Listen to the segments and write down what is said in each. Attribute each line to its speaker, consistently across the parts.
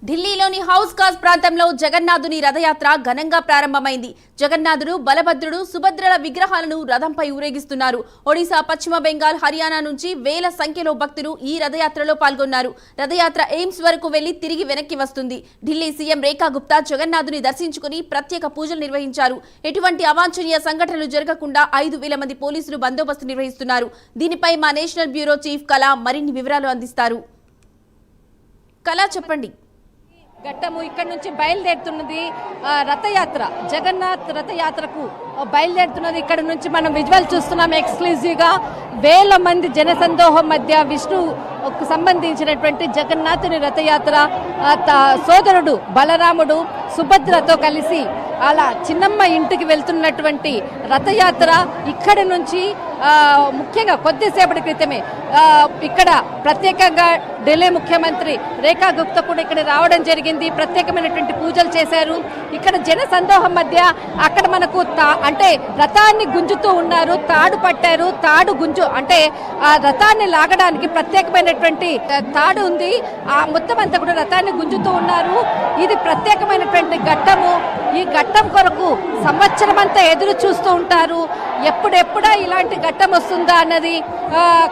Speaker 1: ఢిల్లీలోని హౌస్ ఖాస్ ప్రాంతంలో జగన్నాథుని రథయాత్ర ఘనంగా ప్రారంభమైంది. జగన్నాథుడు, బలభద్రుడు, సుభద్రల విగ్రహాలను రథంపై ఊరేగిస్తున్నారు. ఒడిశా, పశ్చిమ బెంగాల్, హర్యానా నుంచి వేల సంఖ్యలో భక్తులు ఈ రథయాత్రలో పాల్గొన్నారు. రథయాత్ర ఎయిమ్స్ వరకు వెళ్లి తిరిగి వెనక్కి వస్తుంది. ఢిల్లీ సీఎం రేఖా గుప్తా జగన్నాథుని దర్శించుకుని ప్రత్యేక పూజలు నిర్వహించారు. ఎటువంటి అవాంఛనీయ సంఘటనలు జరగకుండా 5,000 మంది పోలీసులు బందోబస్తు నిర్వహిస్తున్నారు. దీనిపై మా నేషనల్ బ్యూరో చీఫ్ కళ మరిన్ని వివరాలు అందిస్తారు. కళ, చెప్పండి.
Speaker 2: ఘట్టము ఇక్కడ నుంచి బయలుదేరుతున్నది రథయాత్ర. జగన్నాథ్ రథయాత్రకు బయలుదేరుతున్నది. ఇక్కడ నుంచి మనం విజువల్ చూస్తున్నాం. ఎక్స్క్లూజివ్ గా వేల మంది జనసందోహం మధ్య విష్ణుకు సంబంధించినటువంటి జగన్నాథుని రథయాత్ర సోదరుడు బలరాముడు సుభద్రతో కలిసి అలా చిన్నమ్మ ఇంటికి వెళ్తున్నటువంటి రథయాత్ర ఇక్కడి నుంచి ముఖ్యంగా కొద్దిసేపటి క్రితమే ఇక్కడ ప్రత్యేకంగా ఢిల్లీ ముఖ్యమంత్రి రేఖా గుప్తా కూడా ఇక్కడ రావడం జరిగింది. ప్రత్యేకమైనటువంటి పూజలు చేశారు. ఇక్కడ జన సందోహం మధ్య అక్కడ మనకు అంటే రథాన్ని గుంజుతూ ఉన్నారు. తాడు పట్టారు. తాడు గుంజు అంటే ఆ రథాన్ని లాగడానికి ప్రత్యేకమైనటువంటి తాడు ఉంది. ఆ మొత్తం అంతా కూడా రథాన్ని గుంజుతూ ఉన్నారు. ఇది ప్రత్యేకమైనటువంటి ఘట్టము. ఈ ఘట్టం కొరకు సంవత్సరం అంతా ఎదురు చూస్తూ ఉంటారు. ఎప్పుడెప్పుడా ఇలాంటి ఘట్టం వస్తుందా అన్నది.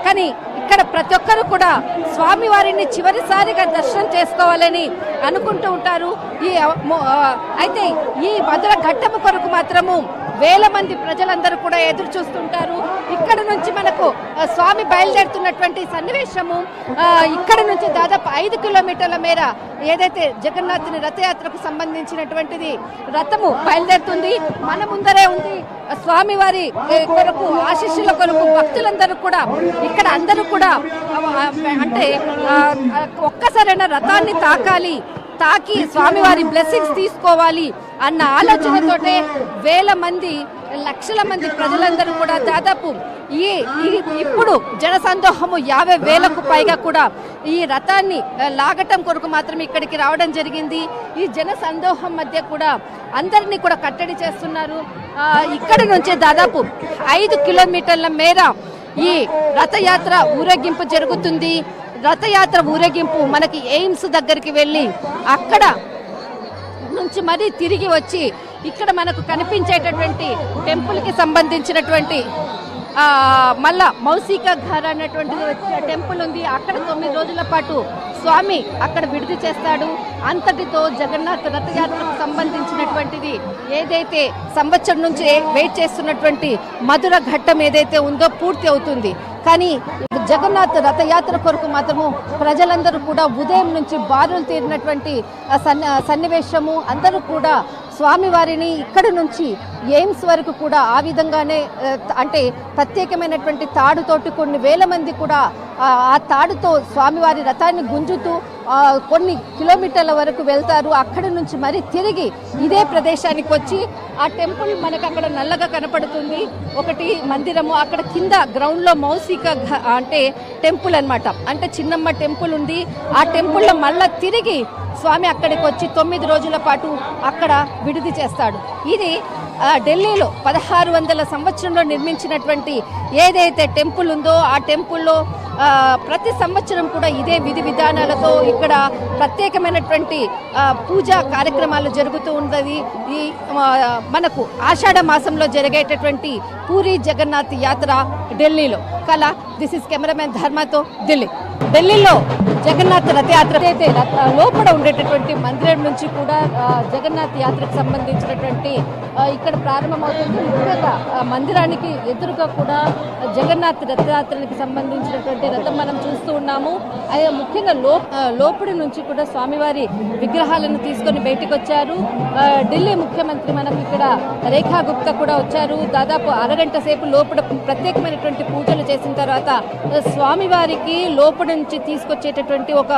Speaker 2: కానీ ఇక్కడ ప్రతి ఒక్కరు కూడా స్వామివారిని చివరిసారిగా దర్శనం చేసుకోవాలని అనుకుంటూ ఉంటారు. అయితే ఈ మధుర ఘట్టము కొరకు మాత్రము వేల మంది ప్రజలందరూ కూడా ఎదురు చూస్తుంటారు. ఇక్కడ నుంచి మనకు స్వామి బయలుదేరుతున్నటువంటి సన్నివేశము ఇక్కడ నుంచి దాదాపు 5 కిలోమీటర్ల మేర ఏదైతే జగన్నాథుని రథయాత్రకు సంబంధించినటువంటిది రథము బయలుదేరుతుంది. మన ముందరే ఉంది. స్వామివారి కొరకు ఆశీస్సుల కొరకు భక్తులందరూ కూడా ఇక్కడ అందరూ కూడా అంటే ఒక్కసారైనా రథాన్ని తాకి స్వామివారి బ్లెస్సింగ్స్ తీసుకోవాలి అన్న ఆలోచనతోటే వేల మంది లక్షల మంది ప్రజలందరూ కూడా దాదాపు ఇప్పుడు జనసందోహము 50,000కు పైగా కూడా ఈ రథాన్ని లాగటం కొరకు మాత్రం ఇక్కడికి రావడం జరిగింది. ఈ జనసందోహం మధ్య కూడా అందరినీ కూడా కట్టడి చేస్తున్నారు. ఇక్కడి నుంచే దాదాపు 5 కిలోమీటర్ల మేర ఈ రథయాత్ర ఊరేగింపు జరుగుతుంది. రథయాత్ర ఊరేగింపు మనకి ఎయిమ్స్ దగ్గరికి వెళ్ళి అక్కడ నుంచి మరీ తిరిగి వచ్చి ఇక్కడ మనకు కనిపించేటటువంటి టెంపుల్కి సంబంధించినటువంటి మళ్ళా మౌసిక ఘర్ అన్నటువంటి టెంపుల్ ఉంది. అక్కడ 9 రోజుల పాటు స్వామి అక్కడ విడిది చేస్తాడు. అంతటితో జగన్నాథ్ రథయాత్రకు సంబంధించినటువంటిది ఏదైతే సంవత్సరం నుంచి వెయిట్ చేస్తున్నటువంటి మధుర ఘట్టం ఏదైతే ఉందో పూర్తి అవుతుంది. కానీ జగన్నాథ్ రథయాత్ర కొరకు మాత్రము ప్రజలందరూ కూడా ఉదయం నుంచి బారులు తీరినటువంటి సన్నివేశము. అందరూ కూడా స్వామివారిని ఇక్కడి నుంచి ఎయిమ్స్ వరకు కూడా ఆ విధంగానే అంటే ప్రత్యేకమైనటువంటి తాడుతోటి కొన్ని వేల మంది కూడా ఆ తాడుతో స్వామివారి రథాన్ని గుంజుతూ కొన్ని కిలోమీటర్ల వరకు వెళ్తారు. అక్కడి నుంచి మరి తిరిగి ఇదే ప్రదేశానికి వచ్చి ఆ టెంపుల్ మనకు అక్కడ నల్లగా కనపడుతుంది. ఒకటి మందిరము, అక్కడ కింద గ్రౌండ్లో మౌసిక అంటే టెంపుల్ అన్నమాట. అంటే చిన్నమ్మ టెంపుల్ ఉంది. ఆ టెంపుల్లో మళ్ళా తిరిగి స్వామి అక్కడికి వచ్చి 9 రోజుల పాటు అక్కడ విడిది చేస్తాడు. ఇది ఢిల్లీలో 1600 సంవత్సరంలో నిర్మించినటువంటి ఏదైతే టెంపుల్ ఉందో ఆ టెంపుల్లో ప్రతి సంవత్సరం కూడా ఇదే విధి విధానాలతో ఇక్కడ ప్రత్యేకమైనటువంటి పూజా కార్యక్రమాలు జరుగుతూ ఉన్నది. ఈ మనకు ఆషాఢ మాసంలో జరిగేటటువంటి పూరి జగన్నాథ్ యాత్ర ఢిల్లీలో. కళ, దిస్ ఇస్ కెమెరామెన్ ధర్మతో ఢిల్లీలో జగన్నాథ్ రథయాత్ర అయితే లోపల ఉండేటటువంటి మందిరం నుంచి కూడా జగన్నాథ్ యాత్రకు సంబంధించినటువంటి ఇక్కడ ప్రారంభమవుతుంది. ముఖ్యంగా మందిరానికి ఎదురుగా కూడా జగన్నాథ్ రథయాత్రకి సంబంధించినటువంటి రథం మనం చూస్తూ ఉన్నాము. అదే ముఖ్యంగా లోపలి నుంచి కూడా స్వామివారి విగ్రహాలను తీసుకొని బయటకు వచ్చారు. ఢిల్లీ ముఖ్యమంత్రి మనకు ఇక్కడ రేఖా గుప్తా కూడా వచ్చారు. దాదాపు అరగంట సేపు లోపల ప్రత్యేకమైనటువంటి పూజలు చేసిన తర్వాత స్వామివారికి లోపల నుంచి తీసుకొచ్చేటటువంటి ఒక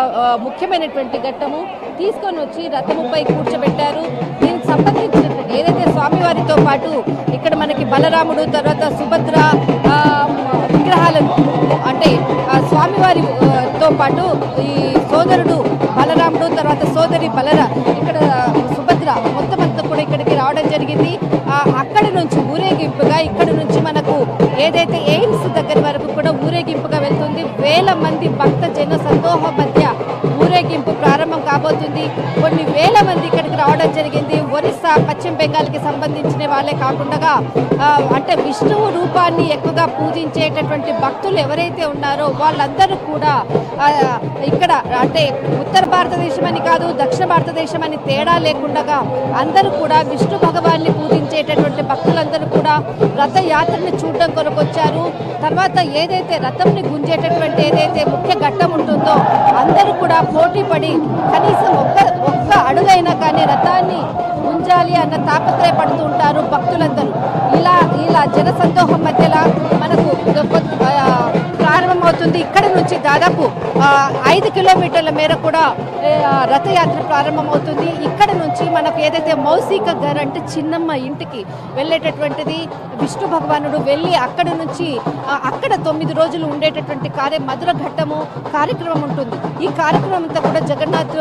Speaker 2: ముఖ్యమైనటువంటి ఘట్టము తీసుకొని వచ్చి రథముపై కూర్చోబెట్టారు. దీనికి సంబంధించినటువంటి ఏదైతే స్వామివారితో పాటు ఇక్కడ మనకి బలరాముడు, తర్వాత సుభద్ర విగ్రహాలను అంటే స్వామివారితో పాటు ఈ సోదరుడు బలరాముడు, తర్వాత సోదరి ఇక్కడ సుభద్ర మొత్తం అంతా కూడా ఇక్కడికి రావడం జరిగింది. అక్కడి నుంచి ఊరేగింపుగా ఇక్కడి నుంచి మనకు ఏదైతే ఎయిమ్స్ దగ్గర వరకు కూడా ఊరేగింపుగా వెళ్తుంది. వేల మంది భక్త జన సందోహం మధ్య ఊరేగింపు ప్రారంభం ప్రారంభం కాబోతుంది. కొన్ని వేల మంది ఇక్కడికి రావడం జరిగింది. ఒరిస్సా, పశ్చిమ బెంగాల్కి సంబంధించిన వాళ్ళే కాకుండా అంటే విష్ణువు రూపాన్ని ఎక్కువగా పూజించేటటువంటి భక్తులు ఎవరైతే ఉన్నారో వాళ్ళందరూ కూడా ఇక్కడ అంటే ఉత్తర భారతదేశం అని కాదు, దక్షిణ భారతదేశం అని తేడా లేకుండా అందరూ కూడా విష్ణు భగవాన్ని పూజించేటటువంటి భక్తులందరూ కూడా రథయాత్రని చూడడం కొరకు వచ్చారు. తర్వాత ఏదైతే రథంని గుంజేటటువంటి ఏదైతే ముఖ్య ఘట్టం ఉంటుందో అందరూ కూడా పోటీ పడి కనీసం ఒక్క అడుగైనా కానీ రథాన్ని గుంజాలి అన్న తాపత్రయపడుతూ ఉంటారు భక్తులందరూ. ఇలా జనసందోహం మధ్యలో మనకు ప్రారంభమవుతుంది. ఇక్కడ నుంచి దాదాపు 5 కిలోమీటర్ల మేర కూడా రథయాత్ర ప్రారంభమవుతుంది. ఇక్కడ నుంచి మనకు ఏదైతే మౌసిక గర్ అంటే చిన్నమ్మ ఇంటికి వెళ్ళేటటువంటిది విష్ణు భగవానుడు వెళ్ళి అక్కడి నుంచి అక్కడ 9 రోజులు ఉండేటటువంటి మధుర ఘట్టము కార్యక్రమం ఉంటుంది. ఈ కార్యక్రమం అంతా కూడా జగన్నాథ్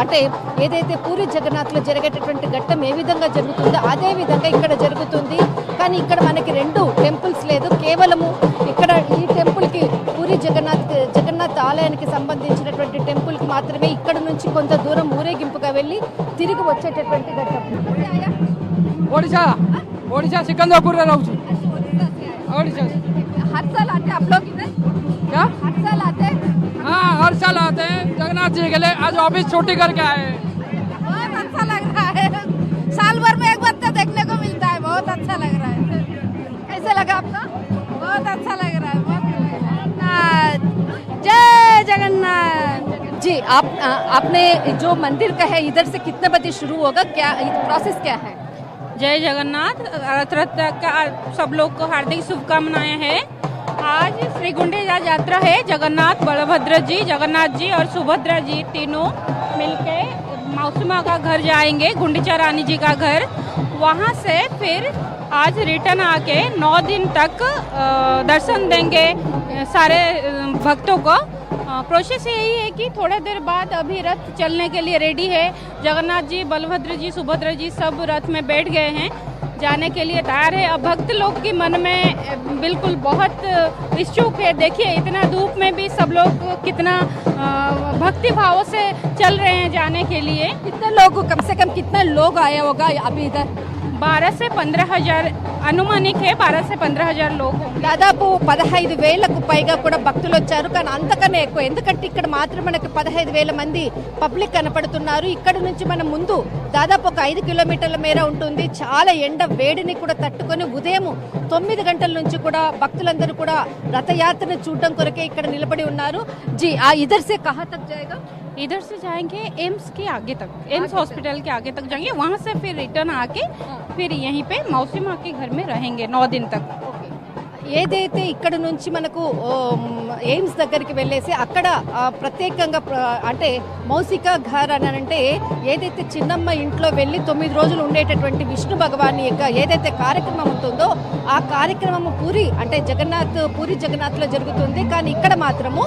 Speaker 2: అంటే ఏదైతే పూరి జగన్నాథ్లో జరిగేటటువంటి ఘట్టం ఏ విధంగా జరుగుతుందో అదే విధంగా ఇక్కడ జరుగుతుంది. కానీ ఇక్కడ మనకి 2 టెంపుల్స్ లేదు, కేవలము ఇక్కడ ఈ టెంపుల్కి పూరి జగన్నాథ్ ఆలయానికి సంబంధించినటువంటి టెంపుల్కి మాత్రమే ఇక్కడ నుంచి కొంత దూరం ఊరేగింపుగా వెళ్ళి తిరిగి వచ్చేటటువంటి ఘట్టం.
Speaker 3: ओडिशा सिकंदरपुर में रहूँ ओडिशा से।
Speaker 2: हर साल आते आप लोग इधर?
Speaker 3: क्या
Speaker 2: हर साल आते?
Speaker 3: हाँ हर साल आते हैं जगन्नाथ जी के लिए। आज ऑफिस छुट्टी करके आए हैं।
Speaker 2: बहुत अच्छा लग रहा है, साल भर में एक बार तो देखने को मिलता है। बहुत अच्छा लग रहा है। कैसे लगा आपका? बहुत अच्छा लग रहा है, बहुत जगन्नाथ, जय जगन्नाथ जी। आपने जो मंदिर का है इधर से कितने बजे शुरू होगा, क्या प्रोसेस क्या है?
Speaker 4: जय जगन्नाथ। रथ का सब लोग को हार्दिक शुभकामनाएं हैं। आज श्री गुंडीचा यात्रा है। जगन्नाथ बलभद्र जी, जगन्नाथ जी और सुभद्रा जी तीनों मिलके मौसमा का घर जाएंगे, गुंडीचा रानी जी का घर। वहाँ से फिर आज रिटर्न आके 9 दिन तक दर्शन देंगे सारे भक्तों को। प्रोसेस यही है कि थोड़ा देर बाद अभी रथ चलने के लिए रेडी है। जगन्नाथ जी, बलभद्र जी, सुभद्रा जी सब रथ में बैठ गए हैं, जाने के लिए तैयार है। अब भक्त लोग के मन में बिल्कुल बहुत इच्छुक है। देखिए इतना धूप में भी सब लोग कितना भक्ति भाव से चल रहे हैं जाने के लिए।
Speaker 2: कितने लोग, कम से कम कितना लोग आया होगा अभी इधर?
Speaker 4: 12 से 15 हजार అనుమానిక్ है। 12 से 15 हजार लोग
Speaker 2: దాదాపు 15,000కు పైగా కూడా భక్తులు వచ్చారు. కానీ అంతకన్నా ఎక్కువ, ఎందుకంటే ఇక్కడ మాత్రం మనకి 15,000 మంది పబ్లిక్ కనపడుతున్నారు. ఇక్కడ నుంచి మనం ముందు దాదాపు ఒక 5 కిలోమీటర్ల మేర ఉంటుంది. చాలా ఎండ వేడిని కూడా తట్టుకొని ఉదయం 9 గంటల నుంచి కూడా భక్తులందరూ కూడా రథయాత్రను చూడడం కొరకే ఇక్కడ నిలబడి ఉన్నారు. जी इधर से कहाँ तक जाएगा?
Speaker 4: इधर से जाएंगे एम्स के आगे तक, एम्स हॉस्पिटल के आगे तक जाएंगे। वहाँ से फिर रिटर्न आके फिर यहीं पे मौसी माँ के घर में रहेंगे 9 दिन तक।
Speaker 2: ఏదైతే ఇక్కడ నుంచి మనకు ఎయిమ్స్ దగ్గరికి వెళ్ళేసి అక్కడ ప్రత్యేకంగా అంటే మౌసిక ఘర్ అని అంటే ఏదైతే చిన్నమ్మ ఇంట్లో వెళ్ళి 9 రోజులు ఉండేటటువంటి విష్ణు భగవాన్ యొక్క ఏదైతే కార్యక్రమం ఉంటుందో ఆ కార్యక్రమం పూరి జగన్నాథ్లో జరుగుతుంది. కానీ ఇక్కడ మాత్రము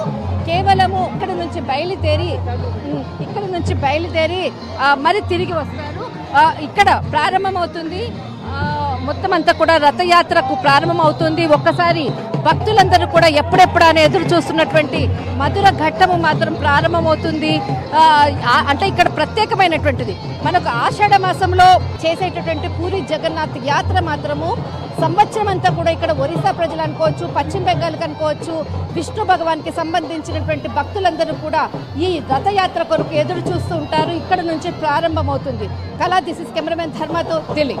Speaker 2: కేవలము ఇక్కడ నుంచి బయలుదేరి మరి తిరిగి వస్తారు. ఇక్కడ ప్రారంభమవుతుంది. మొత్తం అంతా కూడా రథయాత్రకు ప్రారంభం అవుతుంది. ఒక్కసారి భక్తులందరూ కూడా ఎప్పుడెప్పుడు అని ఎదురు చూస్తున్నటువంటి మధుర ఘట్టము మాత్రం ప్రారంభమవుతుంది. అంటే ఇక్కడ ప్రత్యేకమైనటువంటిది మనకు ఆషాఢ మాసంలో చేసేటటువంటి పూరి జగన్నాథ్ యాత్ర మాత్రము సంవత్సరం అంతా కూడా ఇక్కడ ఒరిస్సా ప్రజలు అనుకోవచ్చు, పశ్చిమ బెంగాల్కి అనుకోవచ్చు, విష్ణు భగవాన్కి సంబంధించినటువంటి భక్తులందరూ కూడా ఈ రథయాత్ర కొరకు ఎదురు చూస్తూ ఉంటారు. ఇక్కడ నుంచి ప్రారంభమవుతుంది. కళా దిస్ ఇస్ కెమెరామెన్ ధర్మతో ఢిల్లీ.